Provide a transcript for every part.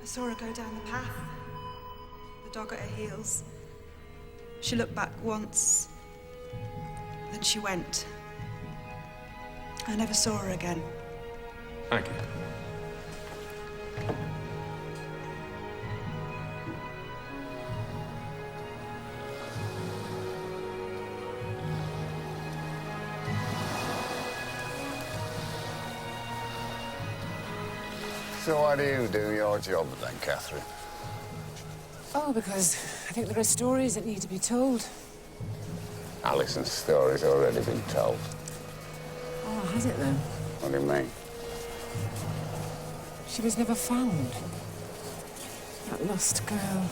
saw her go down the path, the dog at her heels. She looked back once, then she went. I never saw her again. Thank you. So why do you do your job then, Catherine? Oh, because I think there are stories that need to be told. Alison's story's already been told. Oh, has it then? What do you mean? She was never found. That lost girl.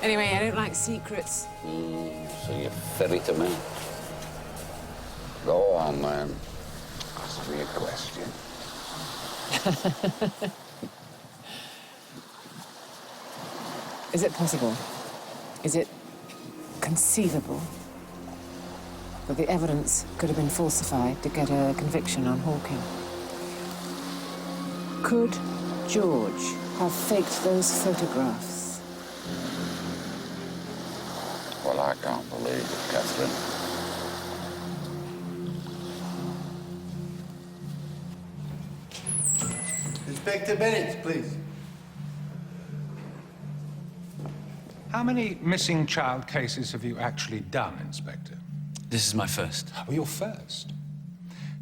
Anyway, I don't like secrets. So you ferry to me? Go on, then. Ask me a question. Is it possible? Is it conceivable that the evidence could have been falsified to get a conviction on Hawking? Could George have faked those photographs? Well, I can't believe it, Catherine. Inspector Bennett, please. How many missing child cases have you actually done, Inspector? This is my first. Oh, your first.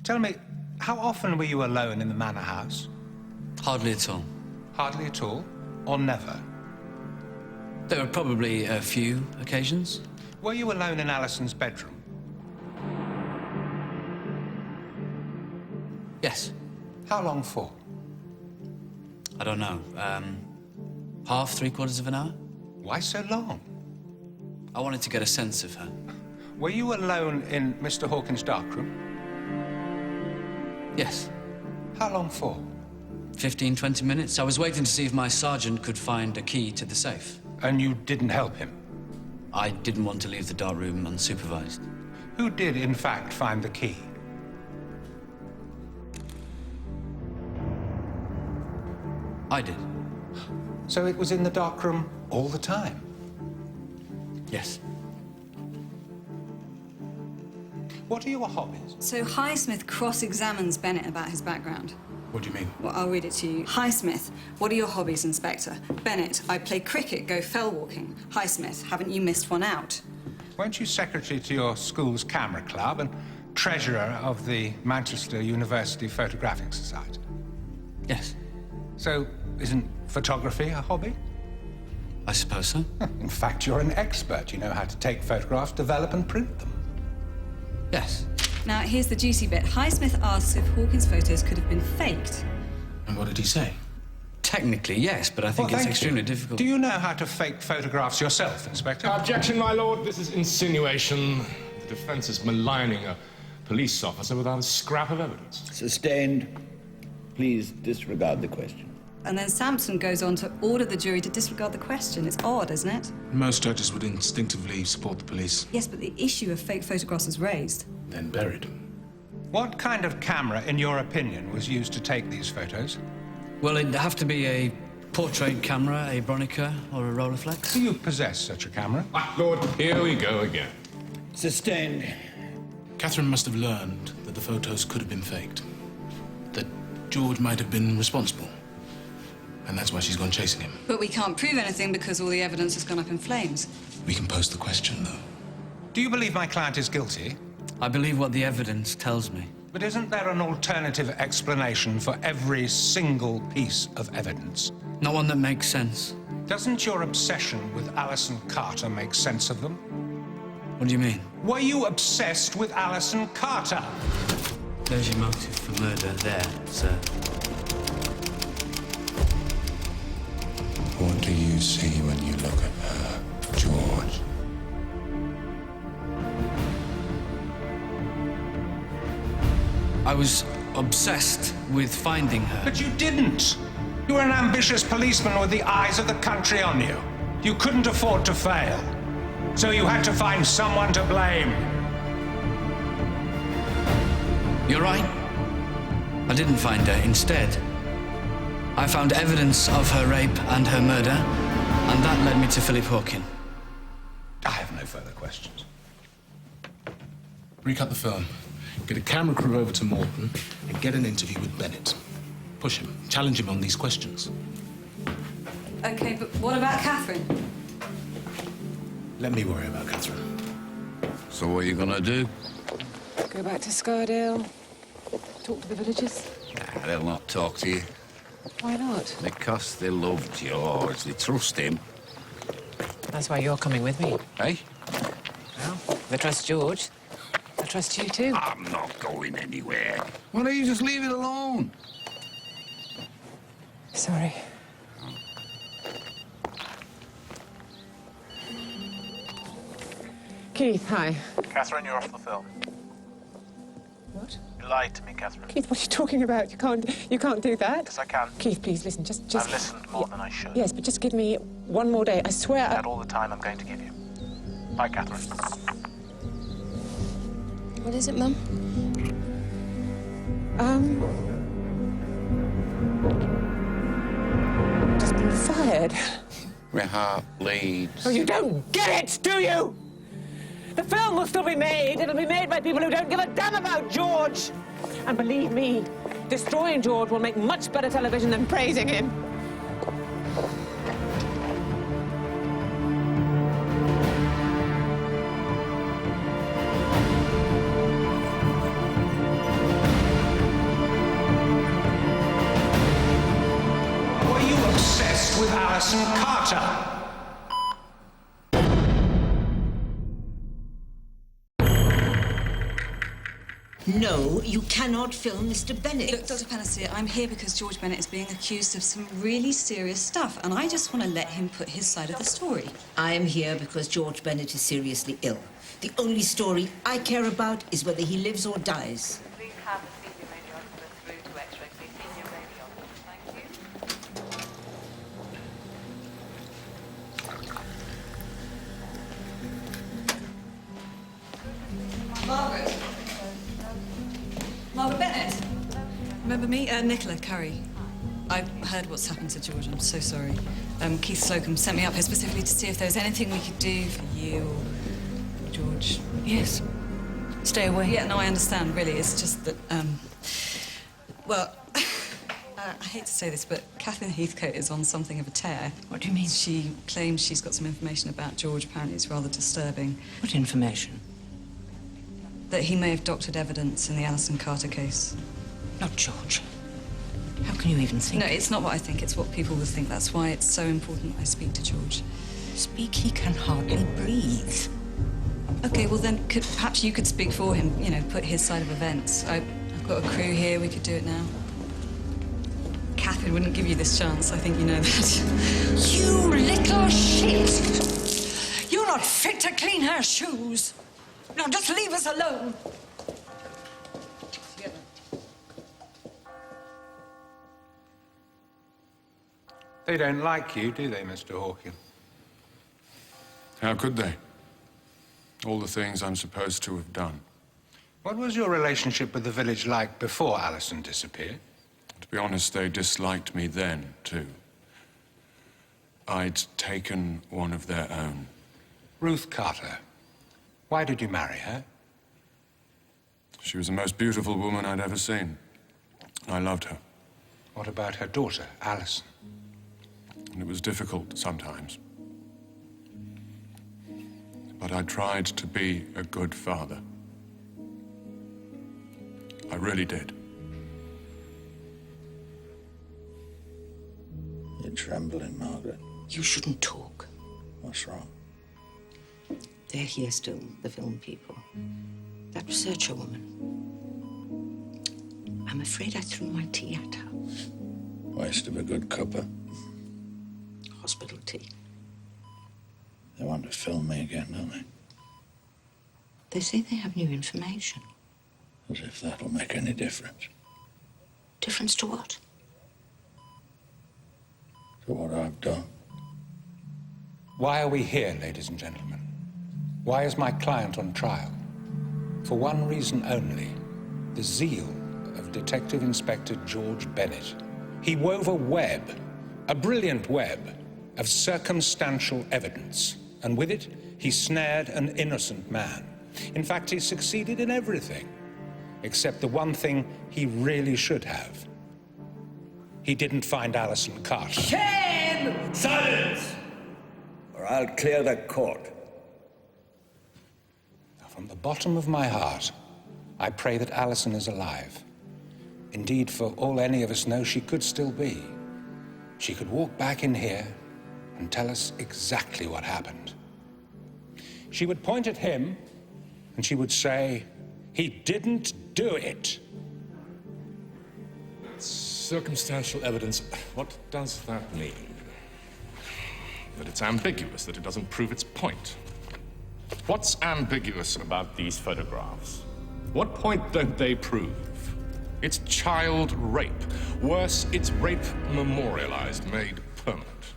Tell me, how often were you alone in the manor house? Hardly at all. Hardly at all, or never? There were probably a few occasions. Were you alone in Alison's bedroom? Yes. How long for? I don't know. Half, 3/4 of an hour? Why so long? I wanted to get a sense of her. Were you alone in Mr. Hawkins' darkroom? Yes. How long for? 15, 20 minutes. I was waiting to see if my sergeant could find a key to the safe. And you didn't help him? I didn't want to leave the dark room unsupervised. Who did, in fact, find the key? I did. So it was in the darkroom all the time? Yes. What are your hobbies? So Highsmith cross-examines Bennett about his background. What do you mean? Well, I'll read it to you. Highsmith, what are your hobbies, Inspector? Bennett, I play cricket, go fell walking. Highsmith, haven't you missed one out? Weren't you secretary to your school's camera club and treasurer of the Manchester University Photographic Society? Yes. So, isn't photography a hobby? I suppose so. In fact, you're an expert. You know how to take photographs, develop and print them. Yes. Now, here's the juicy bit. Highsmith asks if Hawkins' photos could have been faked. And what did he say? Technically, yes, but I think Well, it's thank extremely you. difficult. Do you know how to fake photographs yourself, Inspector? Objection, my lord. This is insinuation. The defense is maligning a police officer without a scrap of evidence. Sustained. Please disregard the question. And then Sampson goes on to order the jury to disregard the question. It's odd, isn't it? Most judges would instinctively support the police. Yes, but the issue of fake photographs was raised. Then buried. What kind of camera, in your opinion, was used to take these photos? Well, it'd have to be a portrait camera, a Bronica, or a Rolleiflex. Do you possess such a camera? Ah, Lord, here we go again. Sustained. Catherine must have learned that the photos could have been faked. That George might have been responsible. And that's why she's gone chasing him. But we can't prove anything because all the evidence has gone up in flames. We can pose the question, though. Do you believe my client is guilty? I believe what the evidence tells me. But isn't there an alternative explanation for every single piece of evidence? Not one that makes sense. Doesn't your obsession with Alison Carter make sense of them? What do you mean? Were you obsessed with Alison Carter? There's your motive for murder there, sir. What do you see when you look at her, George? I was obsessed with finding her. But you didn't. You were an ambitious policeman with the eyes of the country on you. You couldn't afford to fail. So you had to find someone to blame. You're right. I didn't find her. Instead, I found evidence of her rape and her murder, and that led me to Philip Hawking. I have no further questions. Recut the film. Get a camera crew over to Morton and get an interview with Bennett. Push him. Challenge him on these questions. OK, but what about Catherine? Let me worry about Catherine. So what are you gonna do? Go back to Scardale. Talk to the villagers. Nah, they'll not talk to you. Why not? Because they love George. They trust him. That's why you're coming with me. Eh? Well, they trust George. I trust you too. I'm not going anywhere. Why don't you just leave it alone? Sorry. Keith, hi. Catherine, you're off the film. What? You lied to me, Catherine. Keith, what are you talking about? You can't do that. Yes, I can. Keith, please listen. Just. I've listened more than I should. Yes, but just give me one more day. I swear. Not all the time I'm going to give you. Bye, Catherine. What is it, Mum? Just been fired. My heart bleeds. Oh, you don't get it, do you? The film will still be made. It'll be made by people who don't give a damn about George. And believe me, destroying George will make much better television than praising him. Were you obsessed with Alison Carter? No, you cannot film Mr. Bennett. Look, Dr. Panacea, I'm here because George Bennett is being accused of some really serious stuff, and I just want to let him put his side of the story. I am here because George Bennett is seriously ill. The only story I care about is whether he lives or dies. Please have the senior radiographer through to X-ray. Please, senior radiographer. Thank you. Margaret. Margaret Bennett. Remember me? Nicola Curry. I heard what's happened to George. I'm so sorry. Keith Slocum sent me up here specifically to see if there was anything we could do for you or George. Yes. Stay away. Yeah, no, I understand, really. It's just that, well, I hate to say this, but Catherine Heathcote is on something of a tear. What do you mean? She claims she's got some information about George. Apparently it's rather disturbing. What information? That he may have doctored evidence in the Alison Carter case. Not George. How can you even think? No, it's not what I think. It's what people will think. That's why it's so important I speak to George. Speak? He can hardly breathe. OK, well then, perhaps you could speak for him, you know, put his side of events. I've got a crew here. We could do it now. Catherine wouldn't give you this chance. I think you know that. You little shit! You're not fit to clean her shoes. Now, just leave us alone. They don't like you, do they, Mr. Hawking? How could they? All the things I'm supposed to have done. What was your relationship with the village like before Alison disappeared? To be honest, they disliked me then, too. I'd taken one of their own. Ruth Carter. Why did you marry her? She was the most beautiful woman I'd ever seen. I loved her. What about her daughter, Alison? And it was difficult sometimes. But I tried to be a good father. I really did. You're trembling, Margaret. You shouldn't talk. What's wrong? They're here still, the film people. That researcher woman. I'm afraid I threw my tea at her. Waste of a good cuppa. Hospital tea. They want to film me again, don't they? They say they have new information. As if that'll make any difference. Difference to what? To what I've done. Why are we here, ladies and gentlemen? Why is my client on trial? For one reason only. The zeal of Detective Inspector George Bennett. He wove a web, a brilliant web, of circumstantial evidence, and with it, he snared an innocent man. In fact, he succeeded in everything, except the one thing he really should have. He didn't find Alison Carter. Shame! Silence! Or I'll clear the court. From the bottom of my heart, I pray that Alison is alive. Indeed, for all any of us know, she could still be. She could walk back in here and tell us exactly what happened. She would point at him, and she would say, "He didn't do it." Circumstantial evidence, what does that mean? That it's ambiguous, that it doesn't prove its point. What's ambiguous about these photographs? What point don't they prove? It's child rape. Worse, it's rape memorialized, made permanent.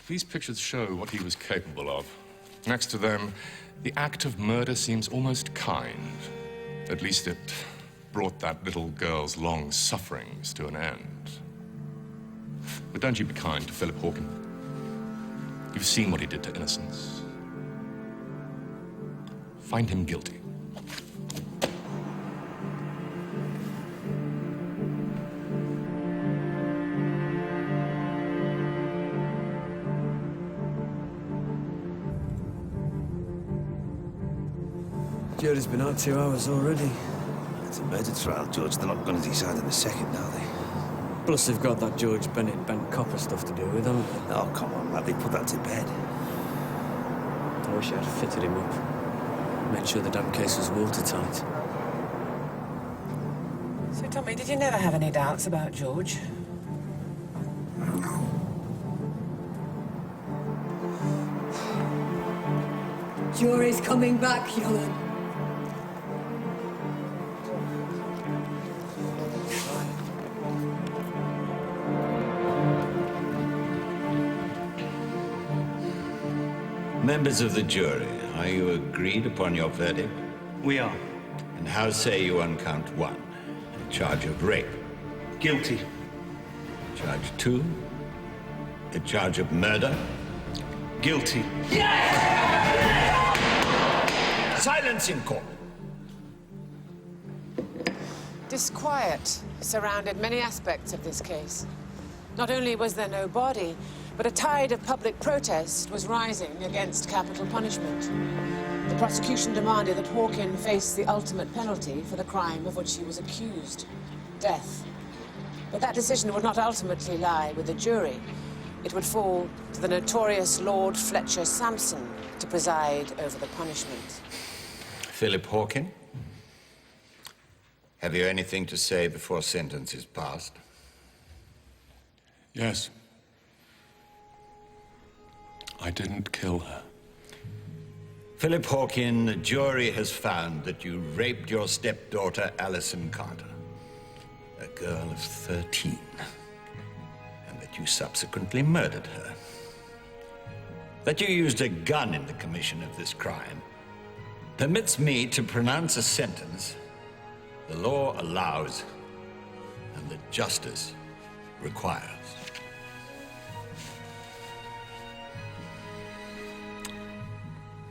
These pictures show what he was capable of. Next to them, the act of murder seems almost kind. At least it brought that little girl's long sufferings to an end. But don't you be kind to Philip Hawken. You've seen what he did to innocents. Find him guilty. Jury's been out 2 hours already. It's a murder trial, George. They're not going to decide in a second, are they? Plus, they've got that George Bennett bent copper stuff to do with, haven't they? Oh, come on, lad. They put that to bed. I wish I'd fitted him up. Made sure the damn case was watertight. So, Tommy, did you never have any doubts about George? Jury's coming back, Helen. Members of the jury, are you agreed upon your verdict? We are. And how say you on count 1? A charge of rape. Guilty. Charge 2? A charge of murder. Guilty. Silence in court. Disquiet surrounded many aspects of this case. Not only was there no body, but a tide of public protest was rising against capital punishment. The prosecution demanded that Hawken face the ultimate penalty for the crime of which he was accused, death. But that decision would not ultimately lie with the jury. It would fall to the notorious Lord Fletcher Sampson to preside over the punishment. Philip Hawken, have you anything to say before sentence is passed? Yes. I didn't kill her. Philip Hawken, the jury has found that you raped your stepdaughter, Alison Carter, a girl of 13, and that you subsequently murdered her. That you used a gun in the commission of this crime permits me to pronounce a sentence the law allows and that justice requires.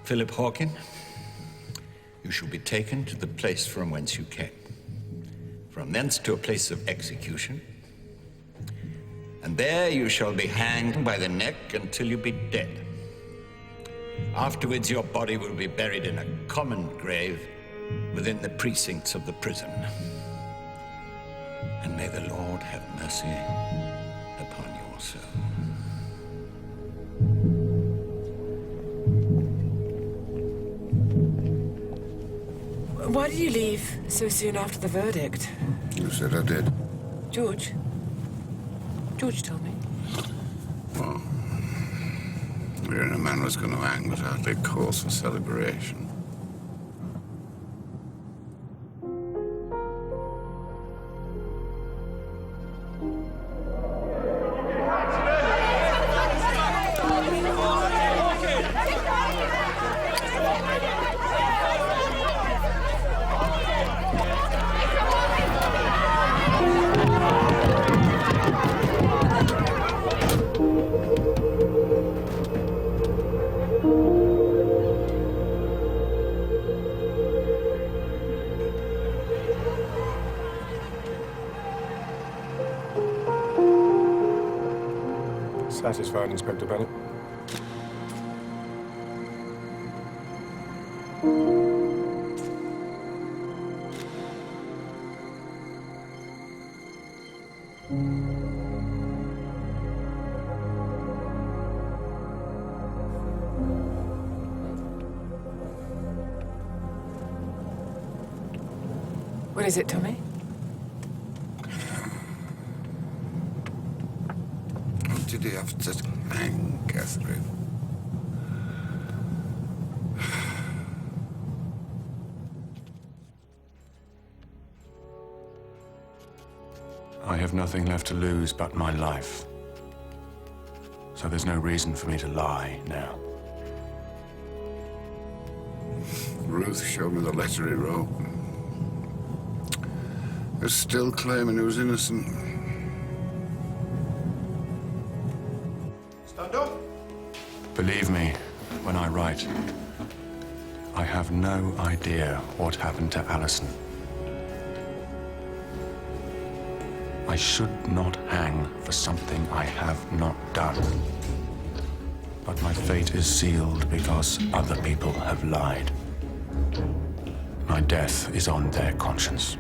Philip Hawken, you shall be taken to the place from whence you came. From thence to a place of execution. And there you shall be hanged by the neck until you be dead. Afterwards, your body will be buried in a common grave within the precincts of the prison. And may the Lord have mercy upon your soul. Why did you leave so soon after the verdict? You said I did. George? George told me. Well, hearing a man was going to hang was hardly cause for celebration. Satisfied, Inspector Bennett? What is it, Tommy? What did he have to hang, Catherine? I have nothing left to lose but my life. So there's no reason for me to lie now. Ruth showed me the letter he wrote. They're still claiming he was innocent. Stand up. Believe me, when I write, I have no idea what happened to Alison. I should not hang for something I have not done. But my fate is sealed because other people have lied. My death is on their conscience.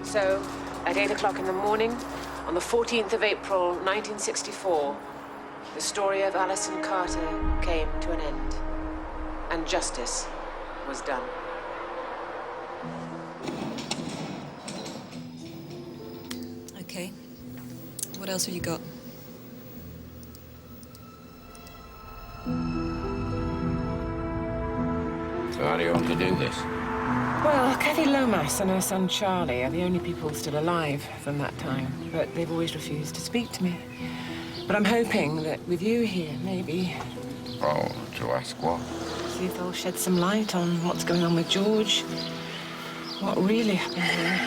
So, at 8 o'clock in the morning, on the 14th of April, 1964, the story of Alison Carter came to an end, and justice was done. Okay. What else have you got? So how do you want to do this? Well, Kathy Lomas and her son Charlie are the only people still alive from that time, but they've always refused to speak to me. But I'm hoping that with you here, maybe... Oh, to ask what? See if they'll shed some light on what's going on with George. What really happened here.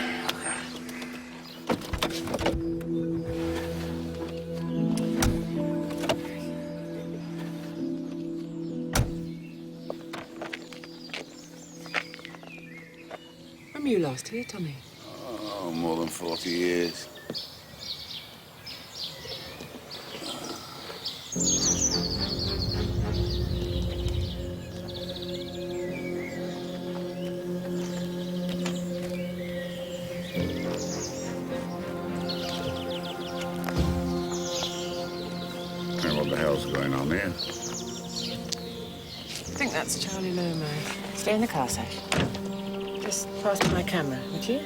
When were you last here, Tommy? Oh, more than 40 years. Hey, what the hell's going on here? I think that's Charlie Lomo. Stay in the car, Sash. Just pass me my camera, would you?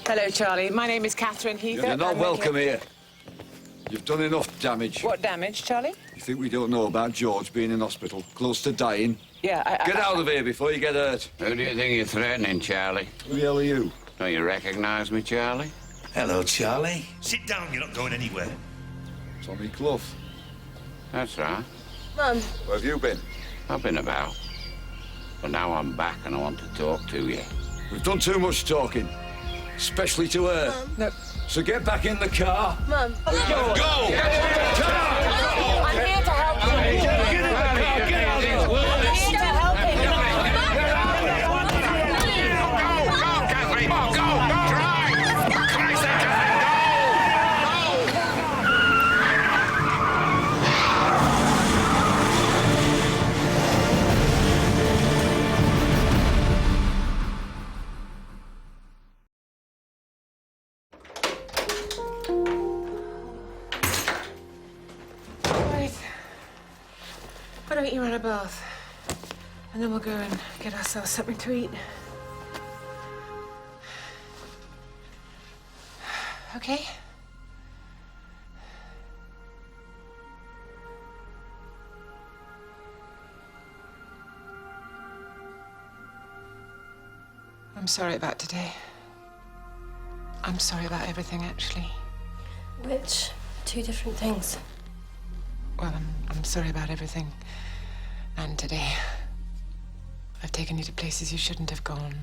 Hello, Charlie. My name is Catherine Heathcote. You're not welcome here. You've done enough damage. What damage, Charlie? You think we don't know about George being in hospital, close to dying? Yeah, Get out of here before you get hurt. Who do you think you're threatening, Charlie? Who the hell are you? Don't you recognize me, Charlie? Hello, Charlie. Sit down, you're not going anywhere. Tommy Clough. That's right. Mum. Where have you been? I've been about. But now I'm back and I want to talk to you. We've done too much talking. Especially to her. Mum. No. So get back in the car. Mum. Go! I'm here to help you. Get in the car, get out of here. I'm here to help you. gonna get you on a bath. And then we'll go and get ourselves something to eat. Okay? I'm sorry about today. I'm sorry about everything, actually. Which? Two different things. Well, I'm sorry about everything. And today. I've taken you to places you shouldn't have gone.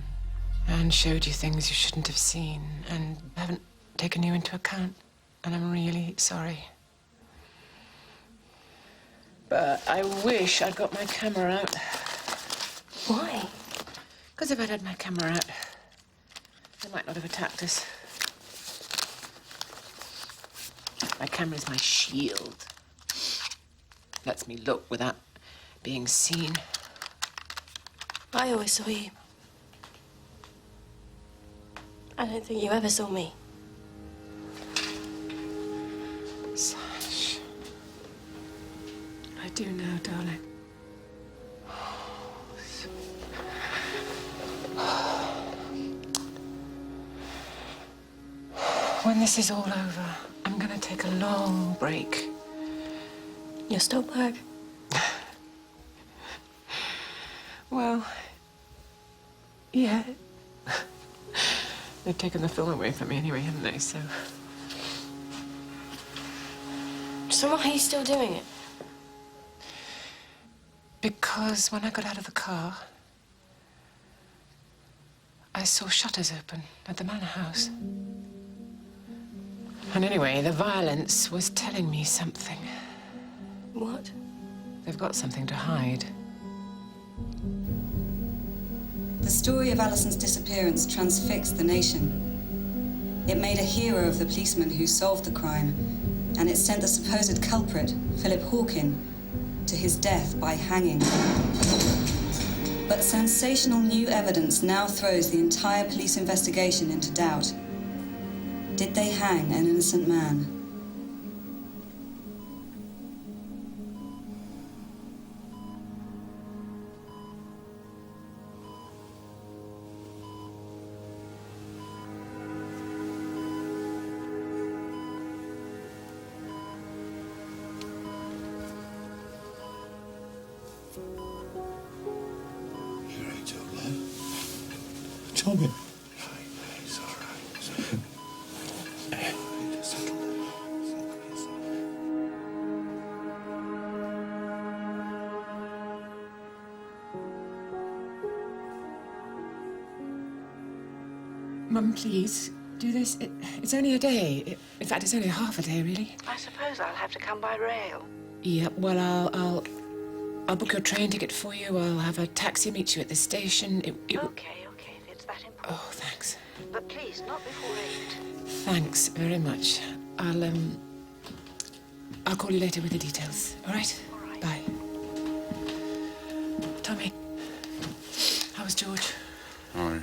And showed you things you shouldn't have seen. And haven't taken you into account. And I'm really sorry. But I wish I'd got my camera out. Why? Because if I'd had my camera out, they might not have attacked us. My camera's my shield. Lets me look without being seen. I always saw you. I don't think you ever saw me. Sash. I do now, darling. When this is all over, I'm gonna take a long break. You're still back? Well, yeah. They've taken the film away from me anyway, haven't they? So why are you still doing it? Because when I got out of the car, I saw shutters open at the manor house. And anyway, the violence was telling me something. What? They've got something to hide. The story of Alison's disappearance transfixed the nation. It made a hero of the policeman who solved the crime, and it sent the supposed culprit, Philip Hawkin, to his death by hanging. But sensational new evidence now throws the entire police investigation into doubt. Did they hang an innocent man? Tommy. Mum, please, do this. It's only a day. In fact, it's only half a day, really. I suppose I'll have to come by rail. Yeah, well, I'll book your train ticket for you. I'll have a taxi meet you at the station. Okay, if it's that important. Oh, thanks. But please, not before 8. Thanks very much. I'll call you later with the details. All right? All right. Bye. Tommy, how was George? I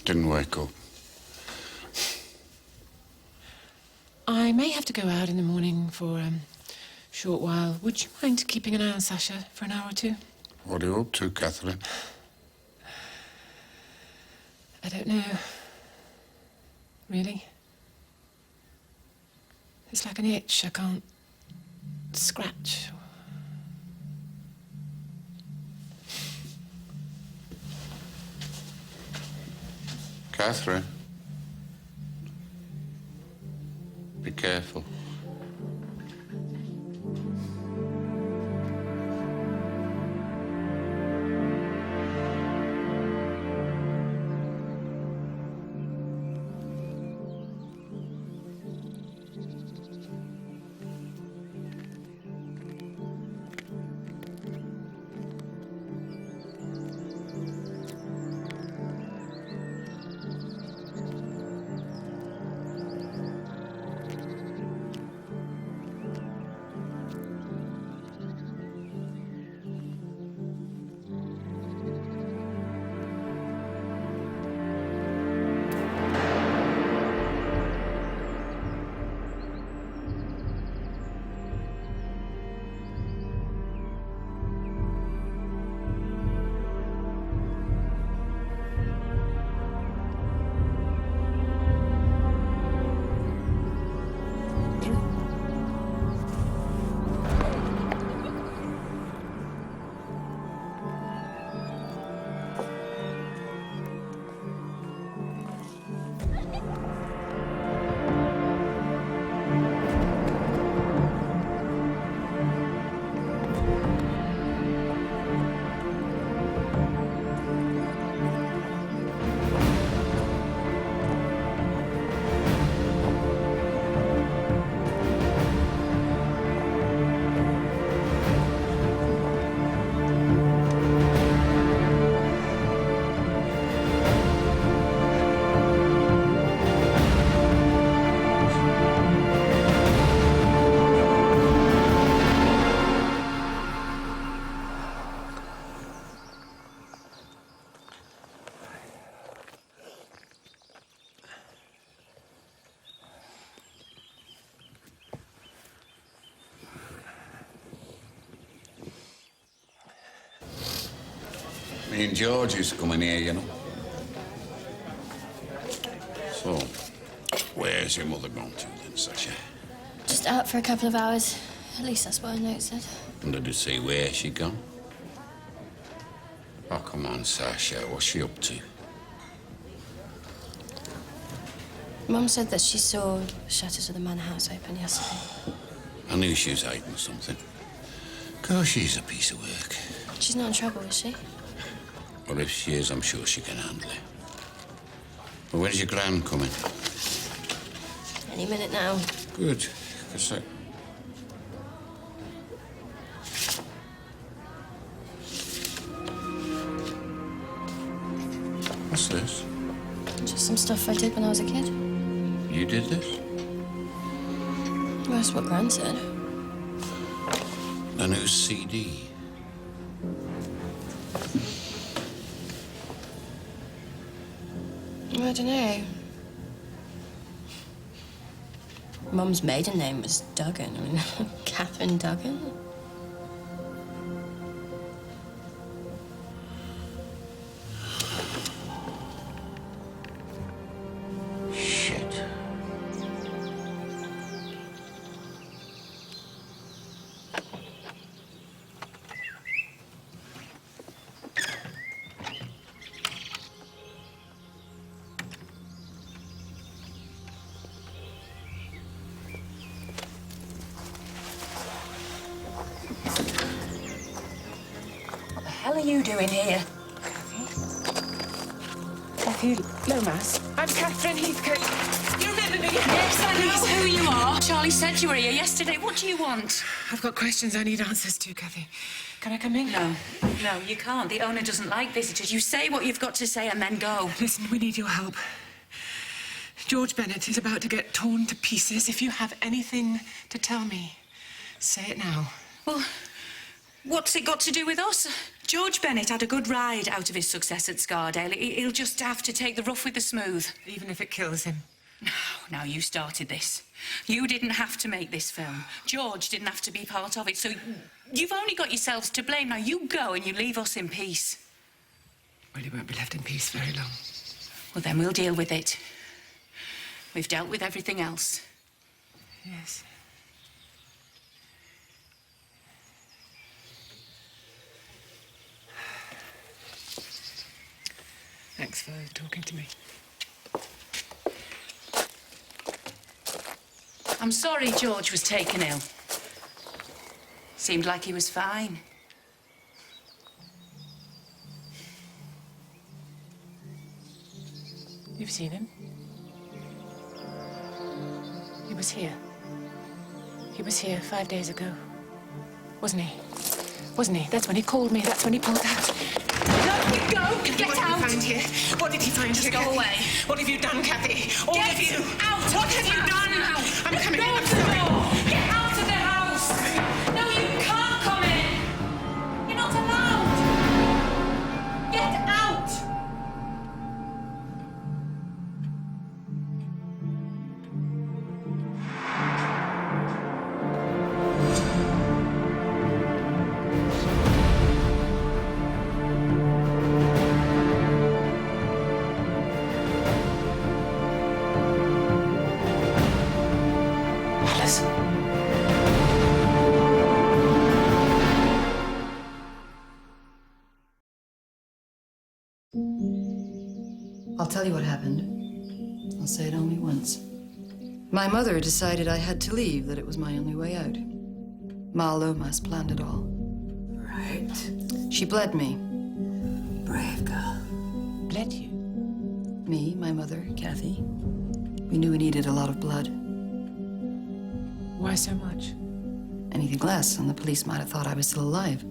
didn't wake up. I may have to go out in the morning for a short while. Would you mind keeping an eye on Sasha for an hour or two? What are you up to, Catherine? I don't know. Really? It's like an itch I can't scratch. Catherine? Be careful. Getting George is coming here, you know. So, where's your mother gone to then, Sasha? Just out for a couple of hours. At least that's what a note said. And did it say where she gone? Oh, come on, Sasha. What's she up to? Mum said that she saw the shutters of the manor house open yesterday. I knew she was hiding something. Gosh, she's a piece of work. She's not in trouble, is she? Well, if she is, I'm sure she can handle it. Well, when's your gran coming? Any minute now. Good. 'Cause What's this? Just some stuff I did when I was a kid. You did this? Well, that's what Gran said. A new CD. I don't know. Mum's maiden name was Duggan. I mean, Catherine Duggan. Shit. What the hell are you doing here? Kathy Lomas. I'm Catherine Heathcote. You remember me? Yes, I know who you are. Charlie said you were here yesterday. What do you want? I've got questions I need answers to, Kathy. Can I come in? No, you can't. The owner doesn't like visitors. You say what you've got to say and then go. Listen, we need your help. George Bennett is about to get torn to pieces. If you have anything to tell me, say it now. Well, what's it got to do with us? George Bennett had a good ride out of his success at Scardale. He'll just have to take the rough with the smooth. Even if it kills him. No, you started this. You didn't have to make this film. George didn't have to be part of it, so you've only got yourselves to blame. Now you go and you leave us in peace. Well, he won't be left in peace very long. Well, then we'll deal with it. We've dealt with everything else. Yes. Thanks for talking to me. I'm sorry George was taken ill. Seemed like he was fine. You've seen him? He was here. He was here 5 days ago. Wasn't he? Wasn't he? That's when he called me. That's when he pulled out. No, you go! Get What out! did he find here? What did he find Just here, go Kathy? away. What have you done, Kathy? All Get of you! out! What have you done? Now. I'm coming in. Go I'm to the sorry. door. Get out of the house! No, you can't come in! You're not allowed! Get out! Alice. I'll tell you what happened. I'll say it only once. My mother decided I had to leave, that it was my only way out. Ma Lomas planned it all. Right. She bled me. Brave girl. Bled you? Me, my mother, Kathy. We knew we needed a lot of blood. Why so much? Anything less, and the police might have thought I was still alive.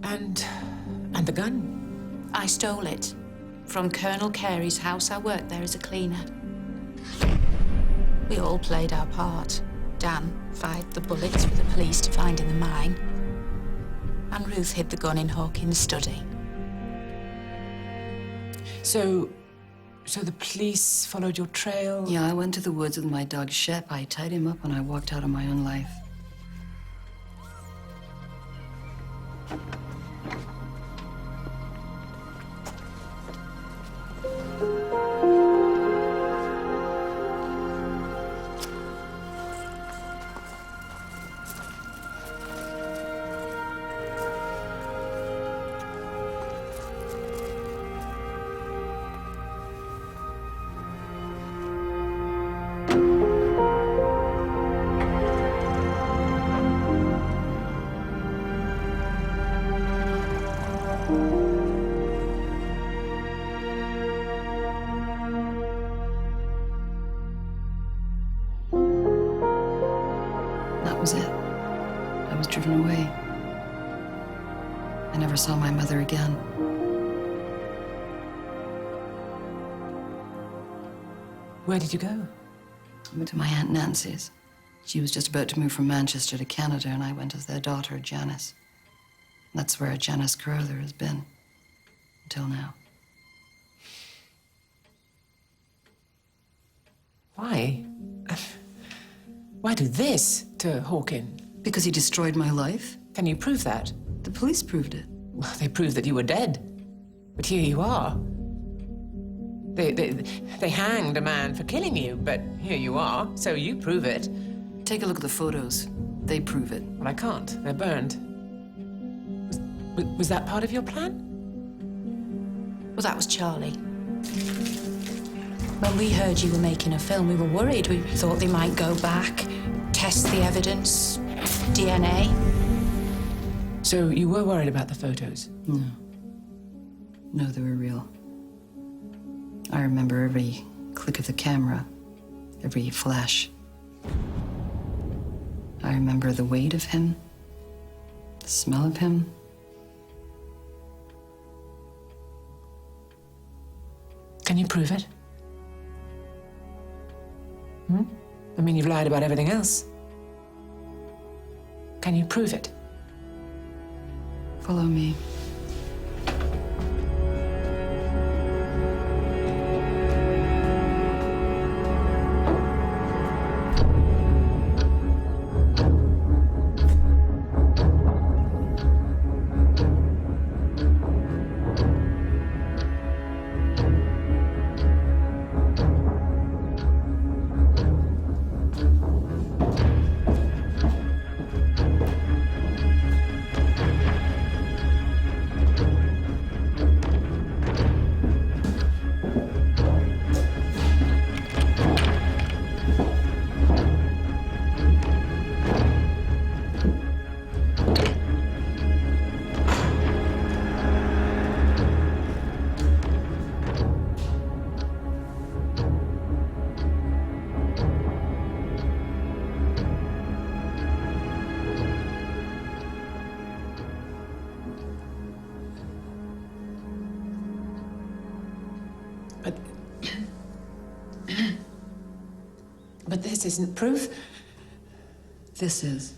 And the gun? I stole it from Colonel Carey's house. I worked there as a cleaner. We all played our part. Dan fired the bullets for the police to find in the mine. And Ruth hid the gun in Hawkins' study. So the police followed your trail? Yeah, I went to the woods with my dog Shep. I tied him up and I walked out of my own life. was it. I was driven away. I never saw my mother again. Where did you go? I went to my Aunt Nancy's. She was just about to move from Manchester to Canada, and I went as their daughter, Janice. That's where Janice Carruthers has been until now. Why? Why do this to Hawkin? Because he destroyed my life. Can you prove that? The police proved it. Well, they proved that you were dead. But here you are. They hanged a man for killing you, but here you are, so you prove it. Take a look at the photos. They prove it. Well, I can't. They're burned. Was that part of your plan? Well, that was Charlie. When we heard you were making a film, we were worried. We thought they might go back, test the evidence, DNA. So you were worried about the photos? No. No, they were real. I remember every click of the camera, every flash. I remember the weight of him, the smell of him. Can you prove it? I mean, you've lied about everything else. Can you prove it? Follow me. But this isn't proof. This is.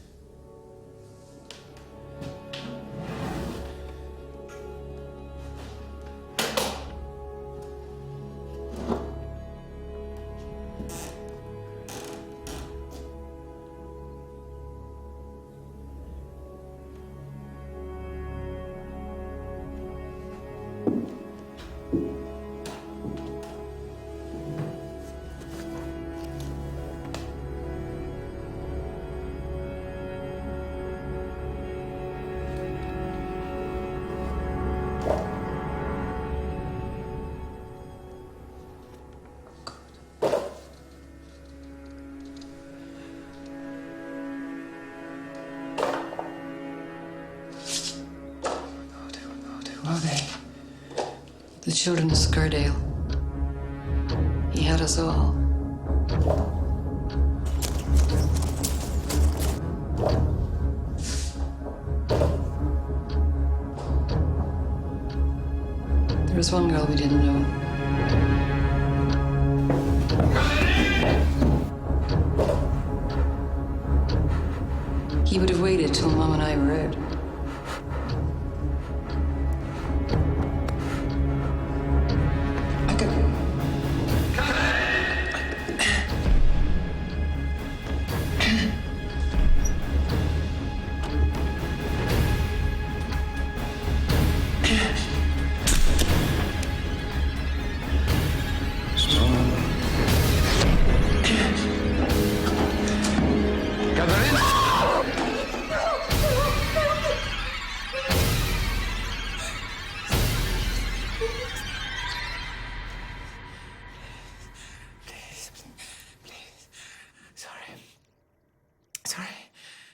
Who are they? The children of Scardale. He had us all. There was one girl we didn't know. He would have waited till Mom and I were out.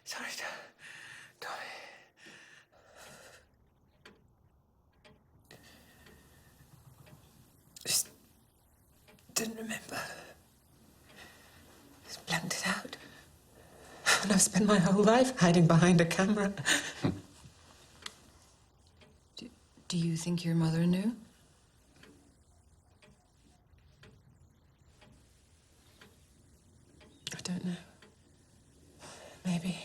Sorry, Tommy. Just didn't remember. Just blanked it out. And I've spent my whole life hiding behind a camera. Do you think your mother knew? I don't know. Maybe.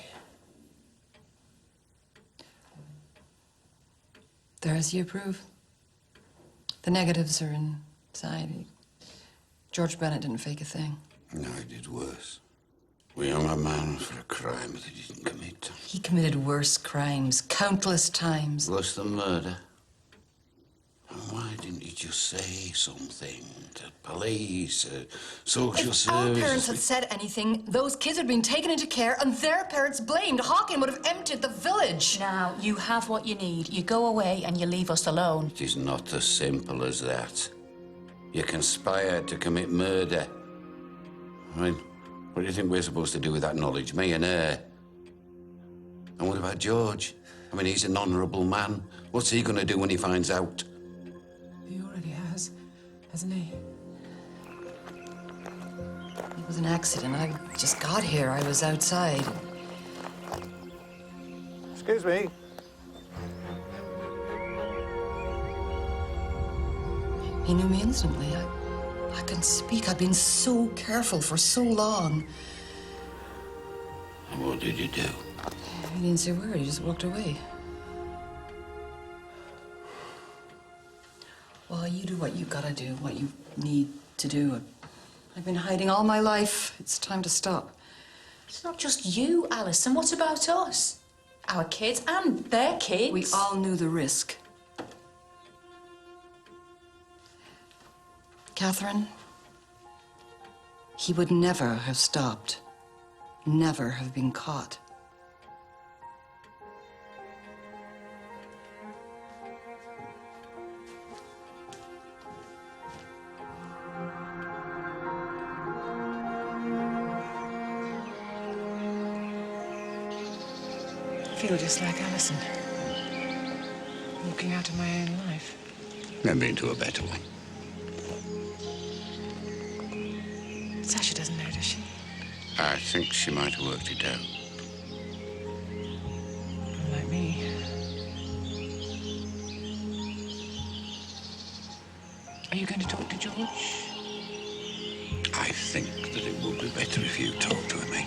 There's your proof. The negatives are inside. George Bennett didn't fake a thing. No, he did worse. We hung a man for a crime that he didn't commit. He committed worse crimes, countless times. Worse than murder. And why didn't he just say something to police, social If services? our parents had said anything, those kids had been taken into care and their parents blamed. Hawking would have emptied the village. Now, you have what you need. You go away and you leave us alone. It is not as simple as that. You conspired to commit murder. I mean, what do you think we're supposed to do with that knowledge, me and her? And what about George? I mean, he's an honourable man. What's he going to do when he finds out? He already has, hasn't he? It was an accident. I just got here. I was outside. Excuse me. He knew me instantly. I can speak. I've been so careful for so long. And what did you do? He didn't say a word. He just walked away. Well, you do what you gotta do, what you need to do. I've been hiding all my life. It's time to stop. It's not just you, Alison. What about us? Our kids and their kids. We all knew the risk. Catherine, he would never have stopped, never have been caught. I feel just like Alison. Walking out of my own life. Maybe into a better one. Sasha doesn't know, does she? I think she might have worked it out. Unlike me. Are you going to talk to George? I think that it would be better if you talked to him, eh?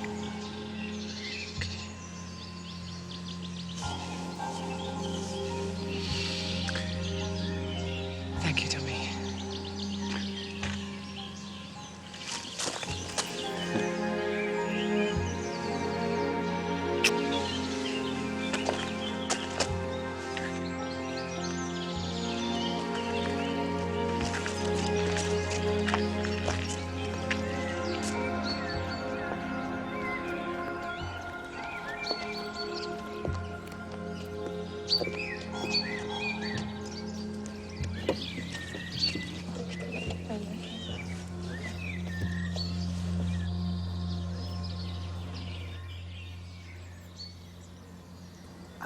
Thank you, Tommy.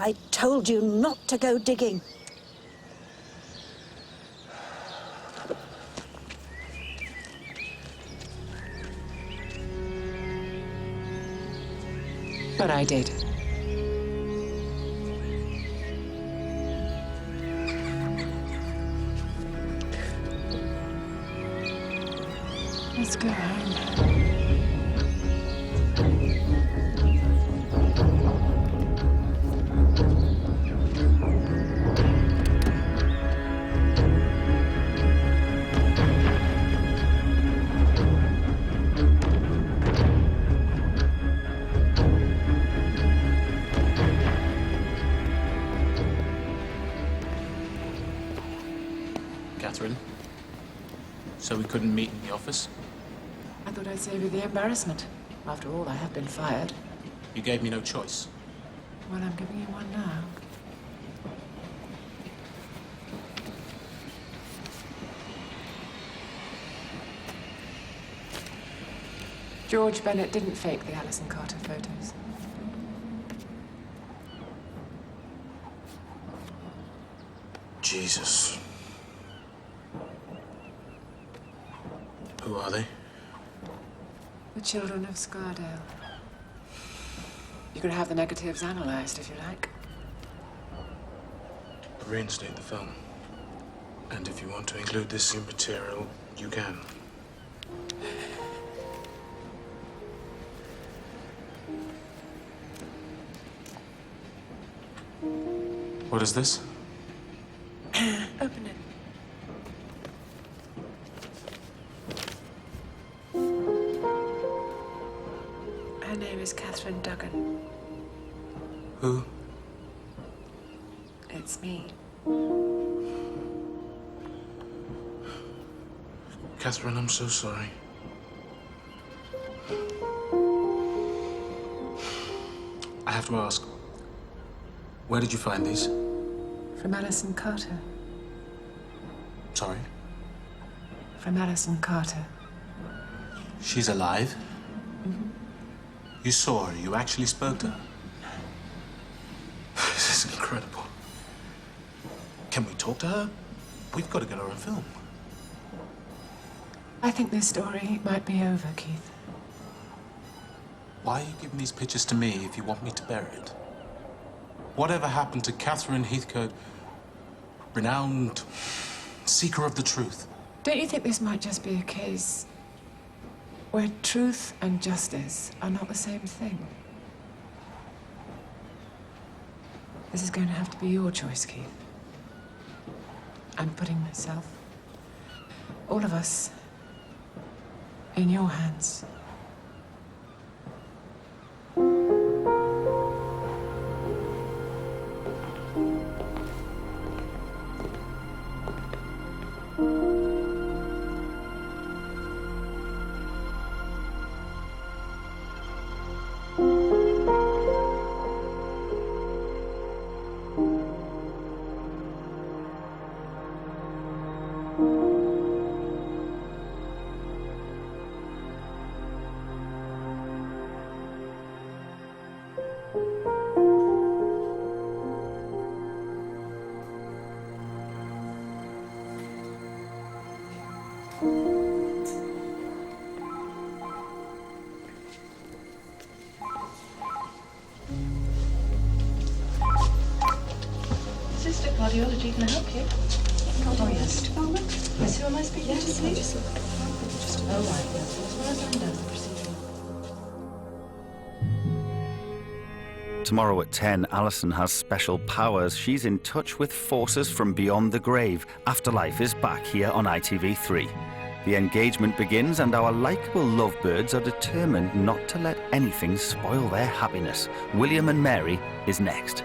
I told you not to go digging. But I did. Let's go home. Catherine, so we couldn't meet in the office? I thought I'd save you the embarrassment. After all, I have been fired. You gave me no choice. Well, I'm giving you one now. George Bennett didn't fake the Alison Carter photos. Jesus. Who are they? The children of Scardale. You could have the negatives analysed if you like. Reinstate the film. And if you want to include this new material, you can. What is this? Open it. Her name is Catherine Duggan. Who? It's me. Catherine, I'm so sorry. I have to ask, where did you find these? From Alison Carter. Sorry? From Alison Carter. She's alive? Mhm. You saw her. You actually spoke to her. This is incredible. Can we talk to her? We've got to get her on film. I think this story might be over, Keith. Why are you giving these pictures to me if you want me to bury it? Whatever happened to Catherine Heathcote, renowned seeker of the truth? Don't you think this might just be a case where truth and justice are not the same thing? This is going to have to be your choice, Keith. I'm putting myself, all of us, in your hands. Sister Cardiology, can I help you? Oh, yes. Department? Yes, who am I speaking to, please? Oh, right, yes. As far as I know, the procedure. Tomorrow at 10, Alison has special powers. She's in touch with forces from beyond the grave. Afterlife is back here on ITV3. The engagement begins and our likeable lovebirds are determined not to let anything spoil their happiness. William and Mary is next.